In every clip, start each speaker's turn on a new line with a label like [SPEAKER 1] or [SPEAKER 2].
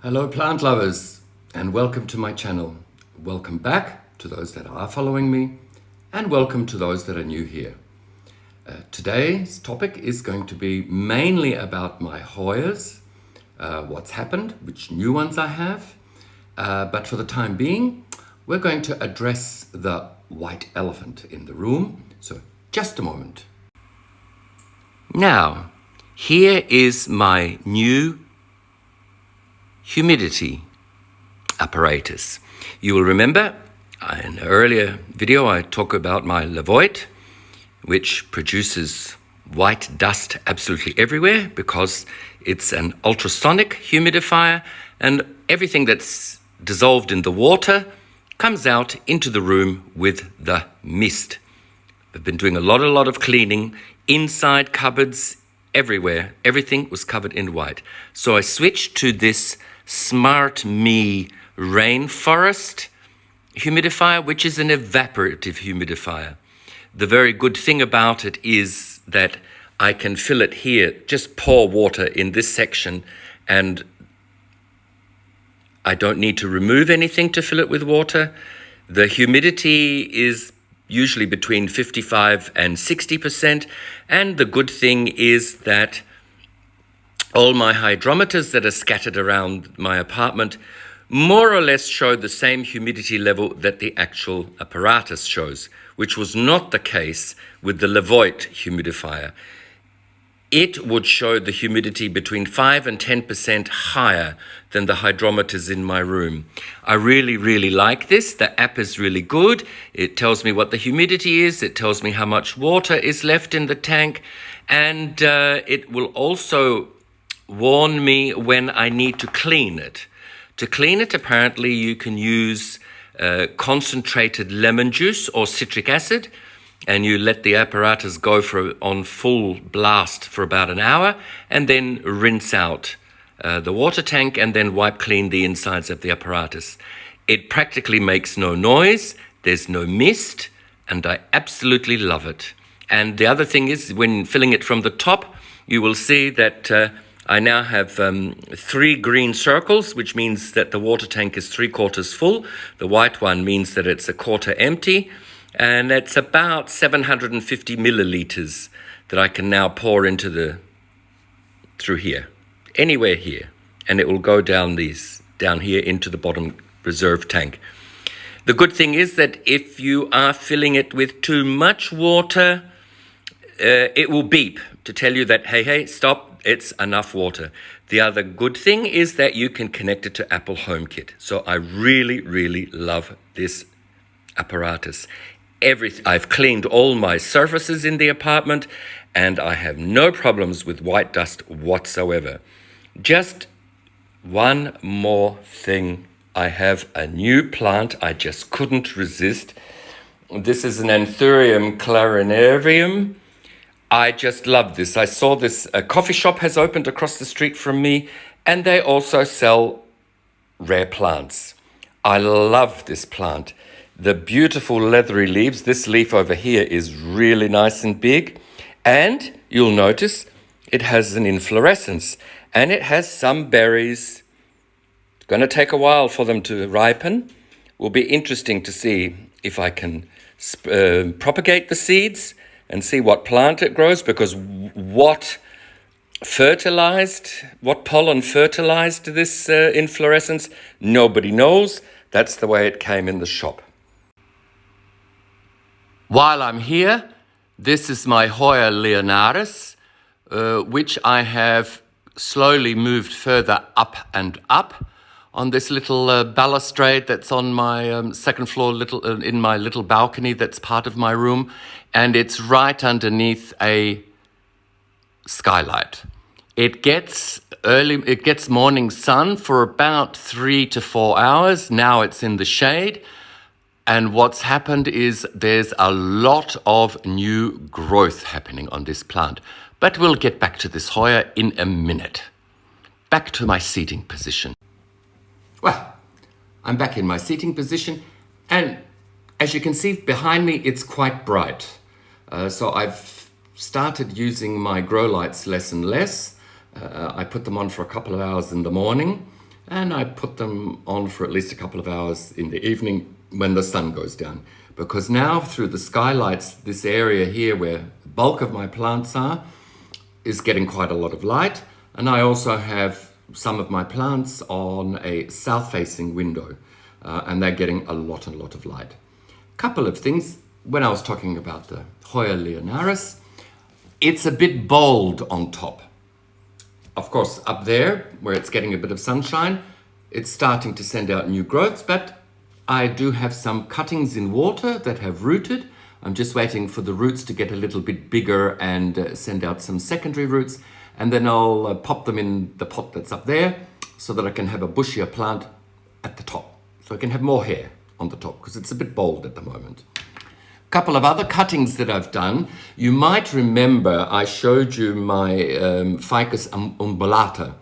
[SPEAKER 1] Hello plant lovers and welcome to my channel. Welcome back to those that are following me and welcome to those that are new here. Today's topic is going to be mainly about my Hoyas, what's happened, which new ones I have, but for the time being we're going to address the white elephant in the room, so just a moment. Now, here is my new humidity apparatus. You will remember in an earlier video I talked about my Levoit, which produces white dust absolutely everywhere because it's an ultrasonic humidifier and everything that's dissolved in the water comes out into the room with the mist. I've been doing a lot of cleaning inside cupboards, everywhere. Everything was covered in white. So I switched to this Smart Me rainforest humidifier, which is an evaporative humidifier. The very good thing about it is that I can fill it here, just pour water in this section, and I don't need to remove anything to fill it with water. The humidity is usually between 55 and 60%, and the good thing is that all my hydrometers that are scattered around my apartment more or less show the same humidity level that the actual apparatus shows, which was not the case with the Levoit humidifier. It would show the humidity between 5 and 10% higher than the hydrometers in my room. I really like this. The app is really good. It tells me what the humidity is. It tells me how much water is left in the tank. And it will also warn me when I need to clean it. To clean it, apparently, you can use concentrated lemon juice or citric acid, and you let the apparatus go on full blast for about an hour, and then rinse out the water tank and then wipe clean the insides of the apparatus. It practically makes no noise, there's no mist, and I absolutely love it. And the other thing is, when filling it from the top, you will see that I now have 3 green circles, which means that the water tank is 3/4 full. The white one means that it's 1/4 empty, and it's about 750 milliliters that I can now pour through here, anywhere here, and it will go down here into the bottom reserve tank. The good thing is that if you are filling it with too much water, it will beep to tell you that, hey, stop, it's enough water. The other good thing is that you can connect it to Apple HomeKit. So I really love this apparatus. I've cleaned all my surfaces in the apartment and I have no problems with white dust whatsoever. Just one more thing. I have a new plant I just couldn't resist. This is an Anthurium clarinarium. I just love this. I saw this, a coffee shop has opened across the street from me, and they also sell rare plants. I love this plant. The beautiful leathery leaves. This leaf over here is really nice and big, and you'll notice it has an inflorescence, and it has some berries. It's going to take a while for them to ripen. Will be interesting to see if I can propagate the seeds and see what plant it grows, because what pollen fertilized this inflorescence, nobody knows. That's the way it came in the shop. While I'm here, this is my Hoya leonaris, which I have slowly moved further up and up on this little balustrade that's on my second floor, in my little balcony that's part of my room, and it's right underneath a skylight. It gets morning sun for about 3 to 4 hours. Now it's in the shade, and what's happened is there's a lot of new growth happening on this plant. But we'll get back to this Hoya in a minute. Back to my seating position. Well, I'm back in my seating position, and as you can see behind me, it's quite bright. So I've started using my grow lights less and less. I put them on for a couple of hours in the morning,
[SPEAKER 2] and I put them on for at least a couple of hours in the evening when the sun goes down. Because now through the skylights, this area here where the bulk of my plants are is getting quite a lot of light. And I also have some of my plants on a south-facing window, and they're getting a lot of light. Couple of things. When I was talking about the Hoya linearis, it's a bit bold on top. Of course, up there, where it's getting a bit of sunshine, it's starting to send out new growths, but I do have some cuttings in water that have rooted. I'm just waiting for the roots to get a little bit bigger and send out some secondary roots, and then I'll pop them in the pot that's up there so that I can have a bushier plant at the top. So I can have more hair on the top because it's a bit bold at the moment. Couple of other cuttings that I've done. You might remember I showed you my Ficus umbellata,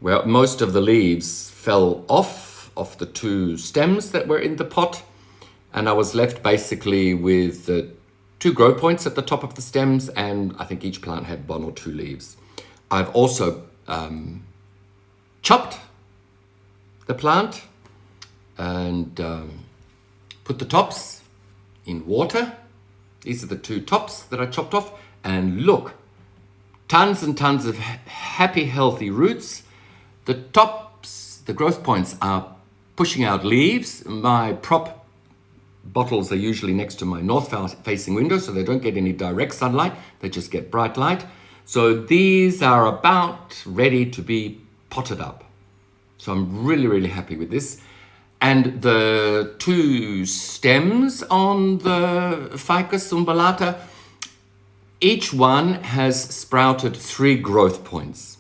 [SPEAKER 2] where most of the leaves fell off the two stems that were in the pot, and I was left basically with two grow points at the top of the stems, and I think each plant had one or two leaves. I've also chopped the plant and put the tops in water. These are the two tops that I chopped off, and look, tons and tons of happy, healthy roots. The tops, the growth points are pushing out leaves. My prop bottles are usually next to my north-facing window, so they don't get any direct sunlight, they just get bright light. So these are about ready to be potted up. So I'm really happy with this. And the two stems on the Ficus umbellata, each one has sprouted 3 growth points.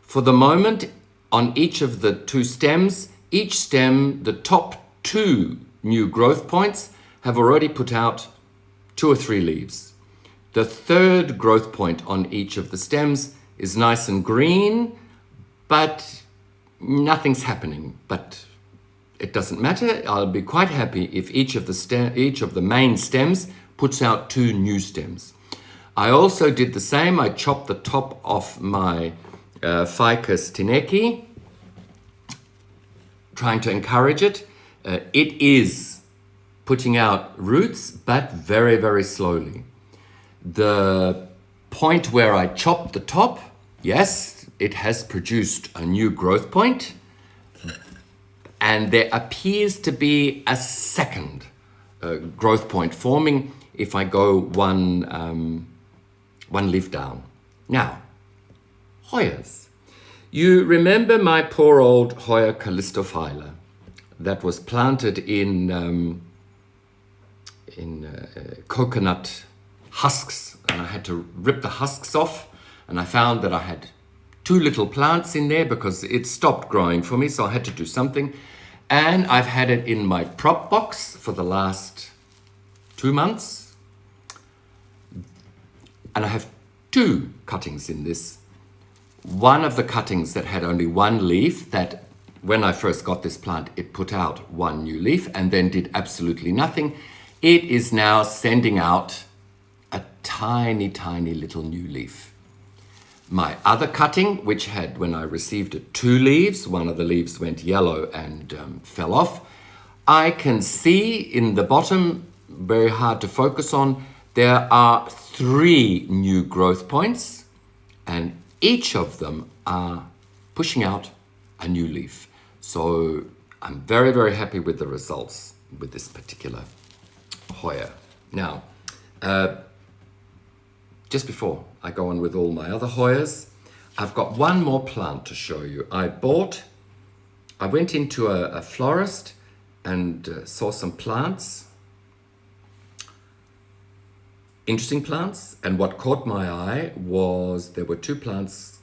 [SPEAKER 2] For the moment, on each of the two stems, each stem, the top 2 new growth points have already put out 2 or 3 leaves. The third growth point on each of the stems is nice and green, but nothing's happening. But it doesn't matter. I'll be quite happy if each of the main stems puts out 2 new stems. I also did the same. I chopped the top off my Ficus tineki, trying to encourage it. It is putting out roots, but very slowly. The point where I chopped the top, yes, it has produced a new growth point, and there appears to be a second growth point forming if I go one leaf down. Now, Hoyas. You remember my poor old Hoya callistophylla that was planted in coconut husks, and I had to rip the husks off, and I found that I had 2 little plants in there because it stopped growing for me, so I had to do something. And I've had it in my prop box for the last 2 months, and I have 2 cuttings in this. One of the cuttings that had only 1 leaf, that when I first got this plant, it put out 1 new leaf and then did absolutely nothing. It is now sending out a tiny little new leaf. My other cutting, which had, when I received it, 2 leaves, one of the leaves went yellow and fell off. I can see in the bottom, very hard to focus on, there are 3 new growth points, and each of them are pushing out a new leaf. So I'm very happy with the results with this particular Hoya. Now, just before I go on with all my other Hoyas, I've got one more plant to show you. I went into a florist and saw some plants, interesting plants, and what caught my eye was there were 2 plants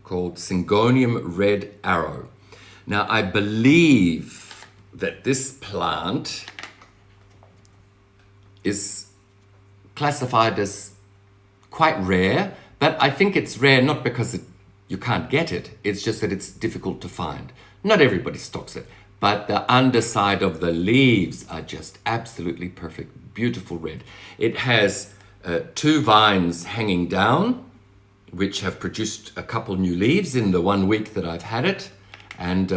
[SPEAKER 2] called Syngonium red arrow. Now, I believe that this plant is classified as quite rare, but I think it's rare not because you can't get it, it's just that it's difficult to find. Not everybody stocks it, but the underside of the leaves are just absolutely perfect, beautiful red. It has 2 vines hanging down, which have produced a couple new leaves in the 1 week that I've had it, And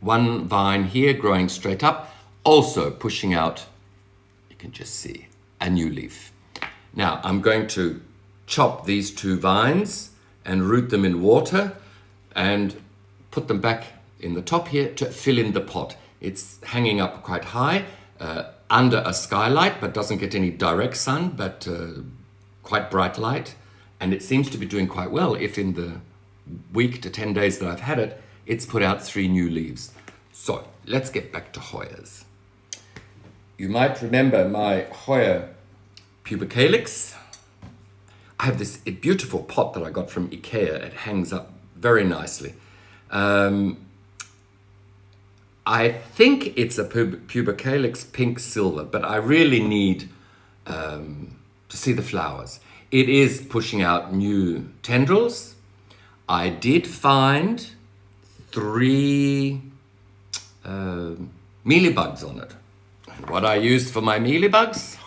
[SPEAKER 2] one vine here growing straight up, also pushing out, you can just see, a new leaf. Now I'm going to chop these two vines and root them in water and put them back in the top here to fill in the pot. It's hanging up quite high under a skylight, but doesn't get any direct sun, but quite bright light. And it seems to be doing quite well. If in the week to 10 days that I've had it, it's put out 3 new leaves. So let's get back to Hoyas. You might remember my Hoya pubicalyx. I have this beautiful pot that I got from IKEA. It hangs up very nicely. I think it's a pubicalyx pink silver, but I really need to see the flowers. It is pushing out new tendrils. I did find 3 mealybugs on it. And what I used for my mealybugs,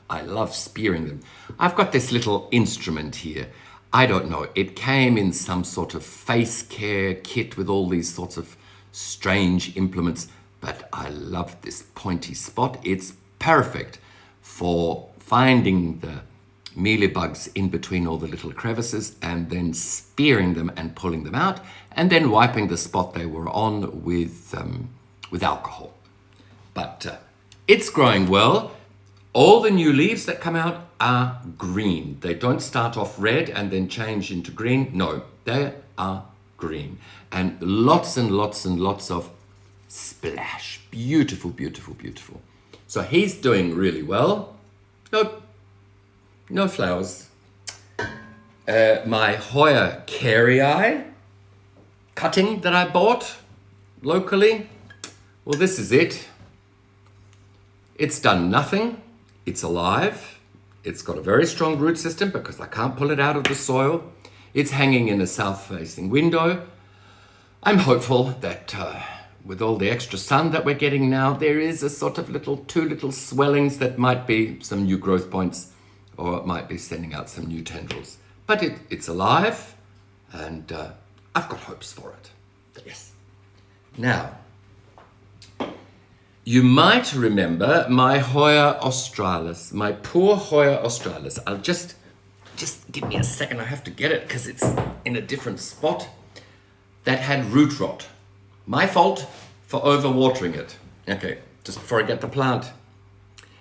[SPEAKER 2] I love spearing them. I've got this little instrument here. I don't know, it came in some sort of face care kit with all these sorts of strange implements, but I love this pointy spot. It's perfect for finding the mealybugs in between all the little crevices and then spearing them and pulling them out and then wiping the spot they were on with alcohol. But it's growing well. All the new leaves that come out are green. They don't start off red and then change into green. No, they are green. And lots and lots and lots of splash. Beautiful, beautiful, beautiful. So he's doing really well. No flowers. My Hoya carrii cutting that I bought locally. Well, this is it. It's done nothing. It's alive. It's got a very strong root system because I can't pull it out of the soil. It's hanging in a south-facing window. I'm hopeful that with all the extra sun that we're getting now, there is a sort of two little swellings that might be some new growth points, or it might be sending out some new tendrils. But it's alive, and I've got hopes for it. Yes. Now, you might remember my Hoya australis, my poor Hoya australis. I'll just give me a second. I have to get it because it's in a different spot. That had root rot. My fault for overwatering it. Okay, just before I get the plant.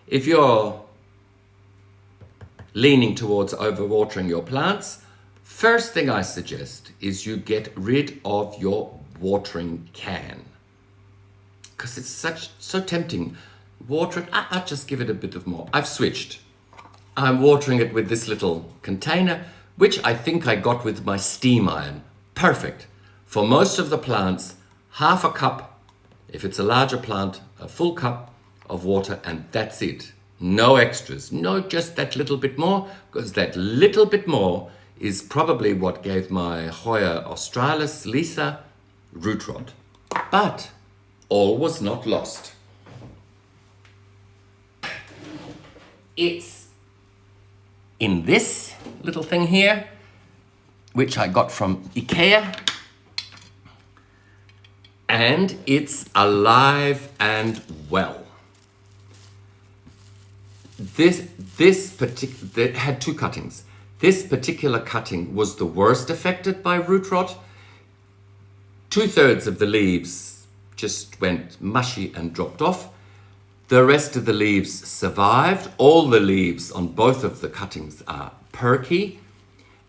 [SPEAKER 2] If you're leaning towards overwatering your plants, first thing I suggest is you get rid of your watering can. Because it's so tempting. Water it, I'll just give it a bit of more. I've switched. I'm watering it with this little container, which I think I got with my steam iron. Perfect. For most of the plants, half a cup, if it's a larger plant, a full cup of water, and that's it. No extras. No, just that little bit more, because that little bit more is probably what gave my Hoya australis Lisa root rot. But all was not lost. It's in this little thing here, which I got from IKEA, and it's alive and well. It had 2 cuttings. This particular cutting was the worst affected by root rot. 2/3 of the leaves just went mushy and dropped off. The rest of the leaves survived. All the leaves on both of the cuttings are perky.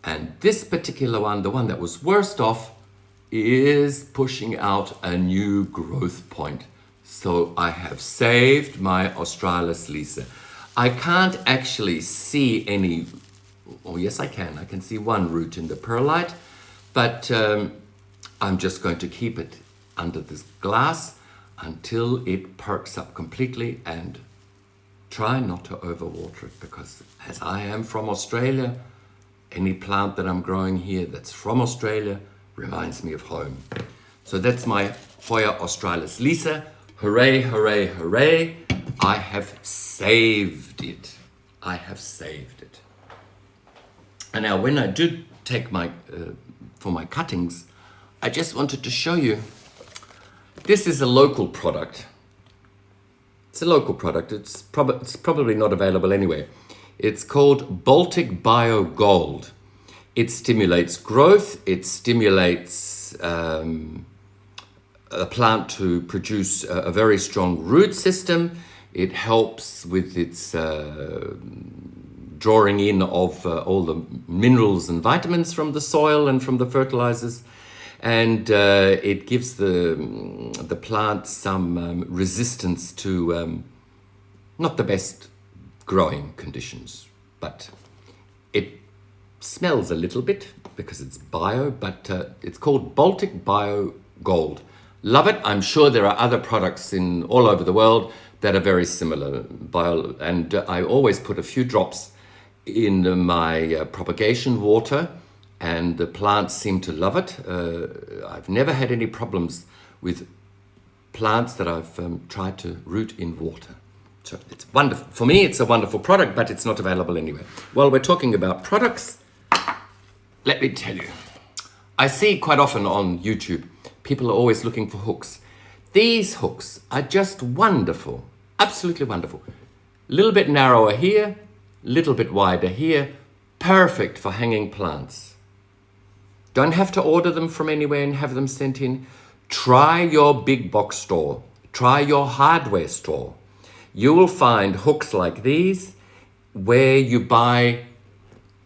[SPEAKER 2] And this particular one, the one that was worst off, is pushing out a new growth point. So I have saved my australis Lisa. I can't actually see any, oh yes I can. I can see one root in the perlite, but I'm just going to keep it under this glass until it perks up completely, and try not to overwater it, because as I am from Australia, any plant that I'm growing here that's from Australia reminds me of home. So that's my Hoya australis Lisa. Hooray, hooray, hooray. I have saved it. I have saved it. And now when I do take for my cuttings, I just wanted to show you This is a local product. It's a local product. It's probably not available anywhere. It's called Baltic Bio Gold. It stimulates growth. It stimulates a plant to produce a very strong root system. It helps with its drawing in of all the minerals and vitamins from the soil and from the fertilizers. And it gives the plant some resistance to not the best growing conditions, but it smells a little bit because it's bio, but it's called Baltic Bio Gold. Love it. I'm sure there are other products in all over the world that are very similar. And I always put a few drops in my propagation water, and the plants seem to love it. I've never had any problems with plants that I've tried to root in water. So it's wonderful. For me, it's a wonderful product, but it's not available anywhere. While we're talking about products, let me tell you, I see quite often on YouTube, people are always looking for hooks. These hooks are just wonderful, absolutely wonderful. A little bit narrower here, a little bit wider here, perfect for hanging plants. Don't have to order them from anywhere and have them sent in. Try your big box store. Try your hardware store. You will find hooks like these where you buy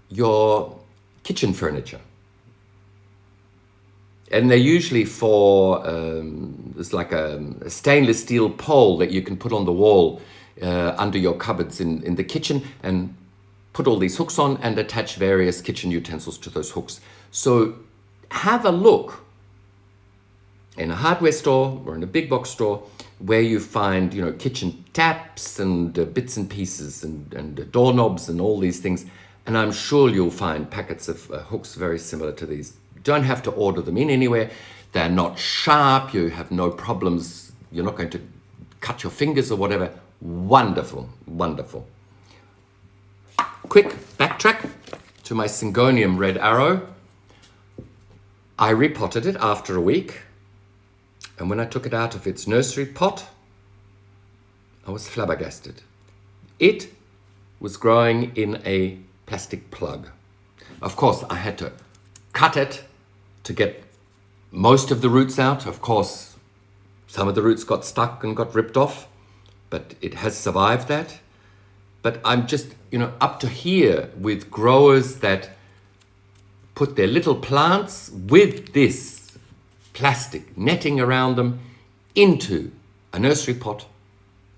[SPEAKER 2] your kitchen furniture. And they're usually for, it's like a stainless steel pole that you can put on the wall under your cupboards in the kitchen, and put all these hooks on and attach various kitchen utensils to those hooks. So have a look in a hardware store or in a big box store where you find, kitchen taps and bits and pieces and doorknobs and all these things. And I'm sure you'll find packets of hooks very similar to these. Don't have to order them in anywhere. They're not sharp. You have no problems. You're not going to cut your fingers or whatever. Wonderful, wonderful. Quick backtrack to my Syngonium red arrow. I repotted it after a week. And when I took it out of its nursery pot, I was flabbergasted. It was growing in a plastic plug. Of course, I had to cut it to get most of the roots out. Of course, some of the roots got stuck and got ripped off, but it has survived that. But I'm just, up to here with growers that put their little plants with this plastic netting around them into a nursery pot,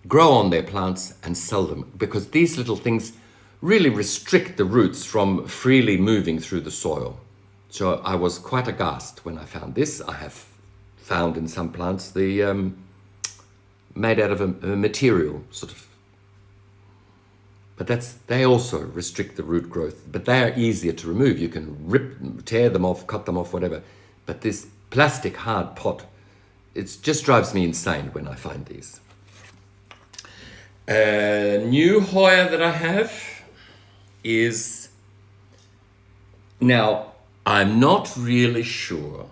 [SPEAKER 2] grow on their plants and sell them, because these little things really restrict the roots from freely moving through the soil. So I was quite aghast when I found this. I have found in some plants the made out of a material sort of, but they also restrict the root growth, but they are easier to remove. You can tear them off, cut them off, whatever. But this plastic hard pot, it just drives me insane when I find these. A new Hoya that I have is, now I'm not really sure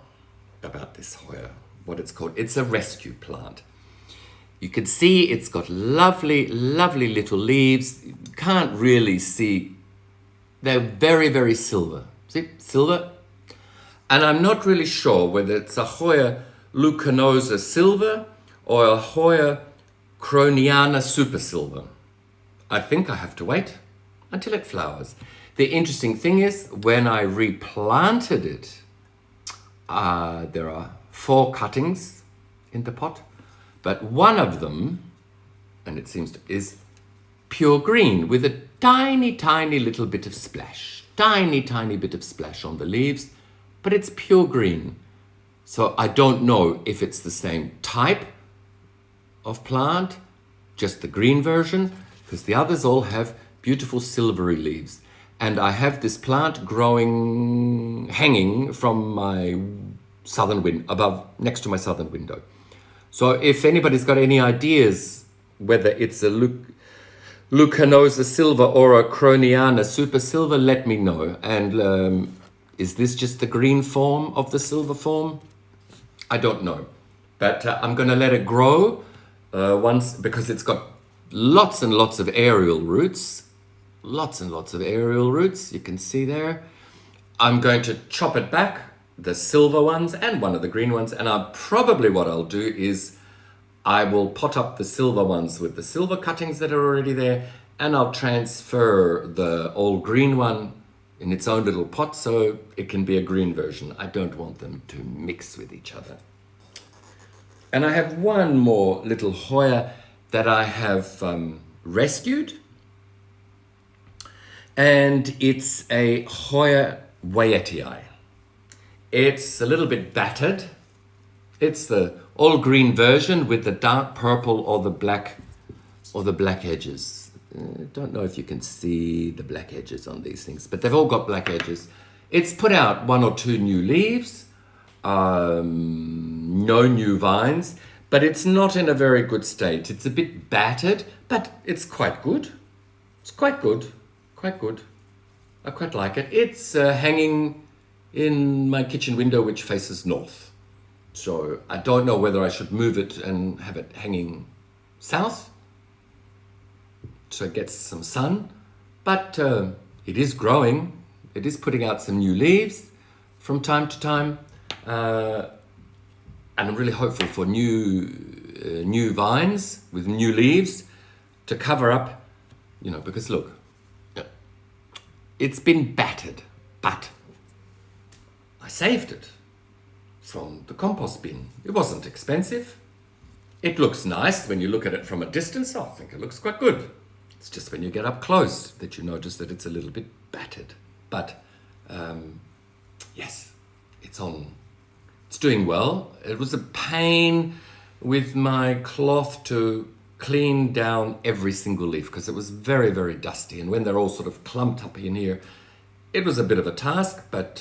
[SPEAKER 2] about this Hoya, what it's called. It's a rescue plant. You can see it's got lovely, lovely little leaves. You can't really see. They're very, very silver. See, silver? And I'm not really sure whether it's a Hoya lucanosa silver or a Hoya croniana super silver. I think I have to wait until it flowers. The interesting thing is, when I replanted it, there are 4 cuttings in the pot, but one of them, and it seems to, is pure green with a tiny, tiny little bit of splash. Tiny, tiny bit of splash on the leaves, but it's pure green. So I don't know if it's the same type of plant, just the green version, because the others all have beautiful silvery leaves. And I have this plant hanging from my southern window, next to my southern window. So if anybody's got any ideas whether it's a lucanosa silver or a croniana super silver, let me know. And is this just the green form of the silver form? I don't know. But I'm going to let it grow once, because it's got lots and lots of aerial roots. Lots and lots of aerial roots, you can see there. I'm going to chop it back, the silver ones and one of the green ones, and what I'll do is I will pot up the silver ones with the silver cuttings that are already there, and I'll transfer the old green one in its own little pot so it can be a green version. I don't want them to mix with each other. And I have one more little Hoya that I have rescued, and it's a Hoya Waiatii. It's a little bit battered. It's the all green version with the dark purple or the black edges. I don't know if you can see the black edges on these things, but they've all got black edges. It's put out 1 or 2 new leaves, no new vines, but it's not in a very good state. It's a bit battered, but it's quite good. It's quite good. I quite like it. It's hanging in my kitchen window, which faces north. So I don't know whether I should move it and have it hanging south so it gets some sun. But it is growing. It is putting out some new leaves from time to time. And I'm really hopeful for new vines with new leaves to cover up, because look, it's been battered, but I saved it from the compost bin. It wasn't expensive. It looks nice when you look at it from a distance. I think it looks quite good. It's just when you get up close that you notice that it's a little bit battered. But yes, it's doing well. It was a pain with my cloth to clean down every single leaf because it was very, very dusty. And when they're all sort of clumped up in here, it was a bit of a task, but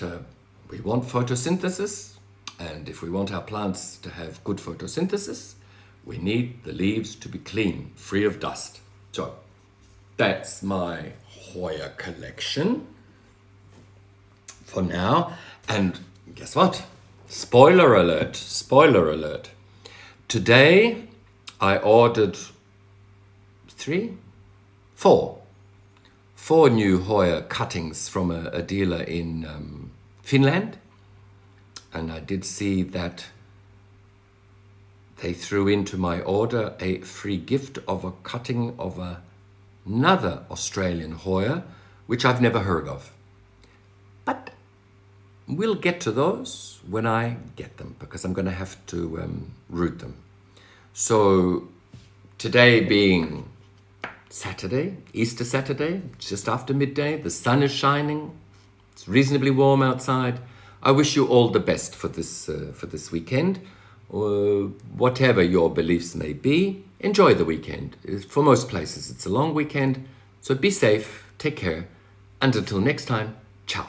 [SPEAKER 2] we want photosynthesis. And if we want our plants to have good photosynthesis, we need the leaves to be clean, free of dust. So that's my Hoya collection for now. And guess what? Spoiler alert. Today I ordered 4 new Hoya cuttings from a dealer in Finland. And I did see that they threw into my order a free gift of a cutting of another Australian Hoya, which I've never heard of. But we'll get to those when I get them, because I'm going to have to root them. So today being Saturday, Easter Saturday, just after midday, the sun is shining, it's reasonably warm outside. I wish you all the best for this weekend. Whatever your beliefs may be, enjoy the weekend. For most places, it's a long weekend, so be safe, take care, and until next time, ciao.